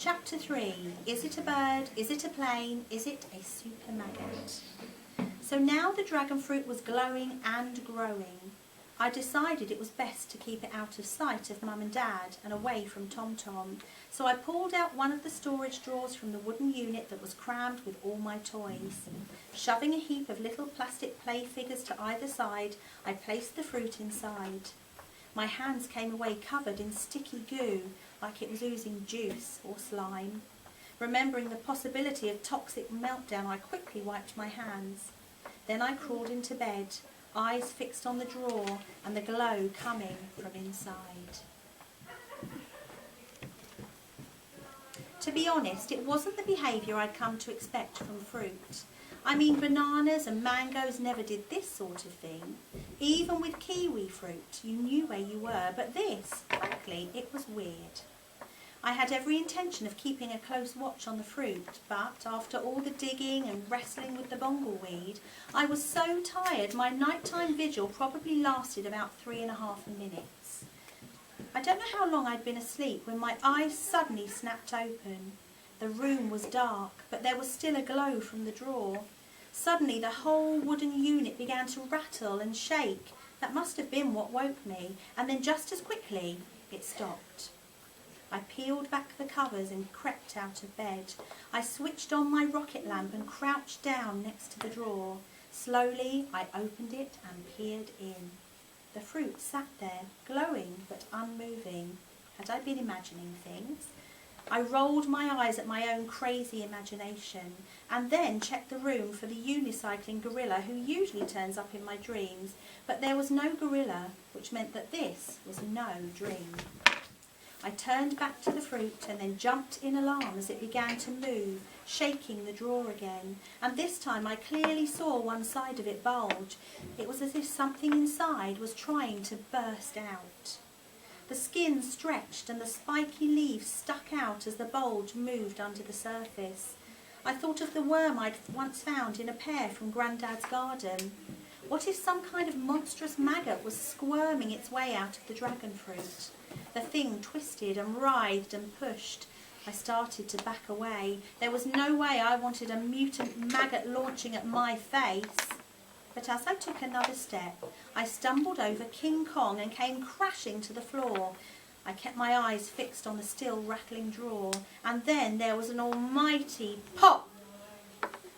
Chapter 3. Is it a bird? Is it a plane? Is it a super maggot? So now the dragon fruit was glowing and growing. I decided it was best to keep it out of sight of Mum and Dad and away from Tom Tom. So I pulled out one of the storage drawers from the wooden unit that was crammed with all my toys. Shoving a heap of little plastic play figures to either side, I placed the fruit inside. My hands came away covered in sticky goo, like it was oozing juice or slime. Remembering the possibility of toxic meltdown, I quickly wiped my hands. Then I crawled into bed, eyes fixed on the drawer and the glow coming from inside. To be honest, it wasn't the behaviour I'd come to expect from fruit. I mean, bananas and mangoes never did this sort of thing. Even with kiwi fruit, you knew where you were, but this, frankly, it was weird. I had every intention of keeping a close watch on the fruit, but after all the digging and wrestling with the bongleweed, I was so tired my nighttime vigil probably lasted about 3.5 minutes. I don't know how long I'd been asleep when my eyes suddenly snapped open. The room was dark, but there was still a glow from the drawer. Suddenly the whole wooden unit began to rattle and shake. That must have been what woke me, and then just as quickly it stopped. I peeled back the covers and crept out of bed. I switched on my rocket lamp and crouched down next to the drawer. Slowly I opened it and peered in. The fruit sat there, glowing but unmoving. Had I been imagining things? I rolled my eyes at my own crazy imagination and then checked the room for the unicycling gorilla who usually turns up in my dreams, but there was no gorilla, which meant that this was no dream. I turned back to the fruit and then jumped in alarm as it began to move, shaking the drawer again, and this time I clearly saw one side of it bulge. It was as if something inside was trying to burst out. The skin stretched and the spiky leaves stuck out as the bulge moved under the surface. I thought of the worm I'd once found in a pear from Grandad's garden. What if some kind of monstrous maggot was squirming its way out of the dragon fruit? The thing twisted and writhed and pushed. I started to back away. There was no way I wanted a mutant maggot launching at my face. But as I took another step, I stumbled over King Kong and came crashing to the floor. I kept my eyes fixed on the still rattling drawer, and then there was an almighty pop!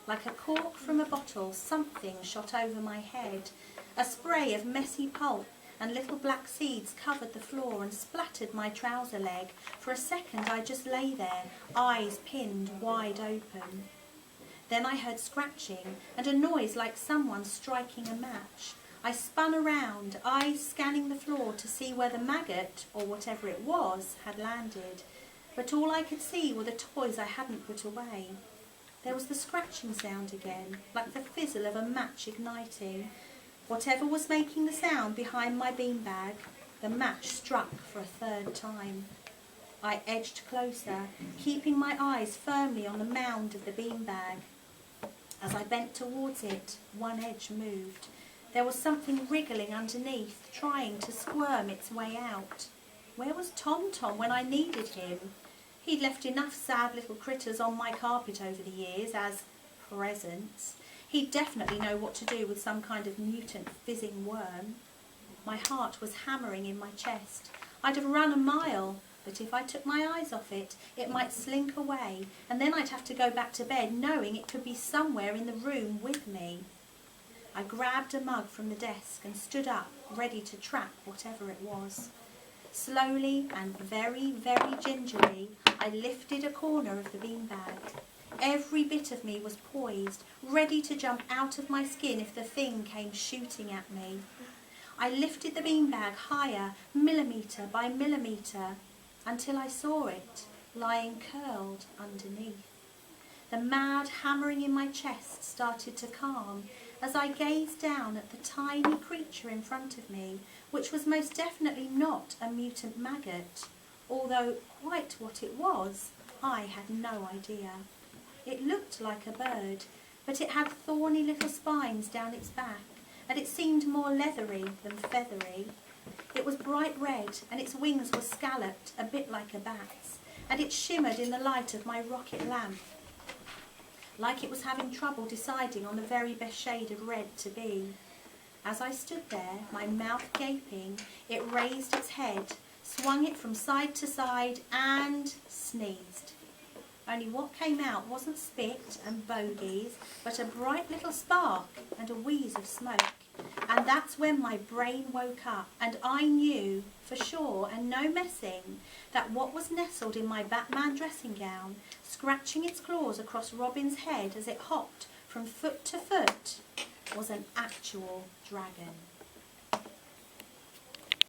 Like a cork from a bottle, something shot over my head. A spray of messy pulp and little black seeds covered the floor and splattered my trouser leg. For a second I just lay there, eyes pinned wide open. Then I heard scratching and a noise like someone striking a match. I spun around, eyes scanning the floor to see where the maggot, or whatever it was, had landed. But all I could see were the toys I hadn't put away. There was the scratching sound again, like the fizzle of a match igniting. Whatever was making the sound behind my beanbag, the match struck for a third time. I edged closer, keeping my eyes firmly on the mound of the beanbag. As I bent towards it, one edge moved. There was something wriggling underneath, trying to squirm its way out. Where was Tom Tom when I needed him? He'd left enough sad little critters on my carpet over the years as presents. He'd definitely know what to do with some kind of mutant fizzing worm. My heart was hammering in my chest. I'd have run a mile, but if I took my eyes off it, it might slink away, and then I'd have to go back to bed knowing it could be somewhere in the room with me. I grabbed a mug from the desk and stood up, ready to trap whatever it was. Slowly and very, very gingerly, I lifted a corner of the beanbag. Every bit of me was poised, ready to jump out of my skin if the thing came shooting at me. I lifted the beanbag higher, millimetre by millimetre, until I saw it lying curled underneath. The mad hammering in my chest started to calm as I gazed down at the tiny creature in front of me, which was most definitely not a mutant maggot, although quite what it was, I had no idea. It looked like a bird, but it had thorny little spines down its back, and it seemed more leathery than feathery. It was bright red, and its wings were scalloped, a bit like a bat's, and it shimmered in the light of my rocket lamp, like it was having trouble deciding on the very best shade of red to be. As I stood there, my mouth gaping, it raised its head, swung it from side to side, and sneezed. Only what came out wasn't spit and bogies, but a bright little spark and a wheeze of smoke. And that's when my brain woke up, and I knew for sure, and no messing, that what was nestled in my Batman dressing gown, scratching its claws across Robin's head as it hopped from foot to foot, was an actual dragon.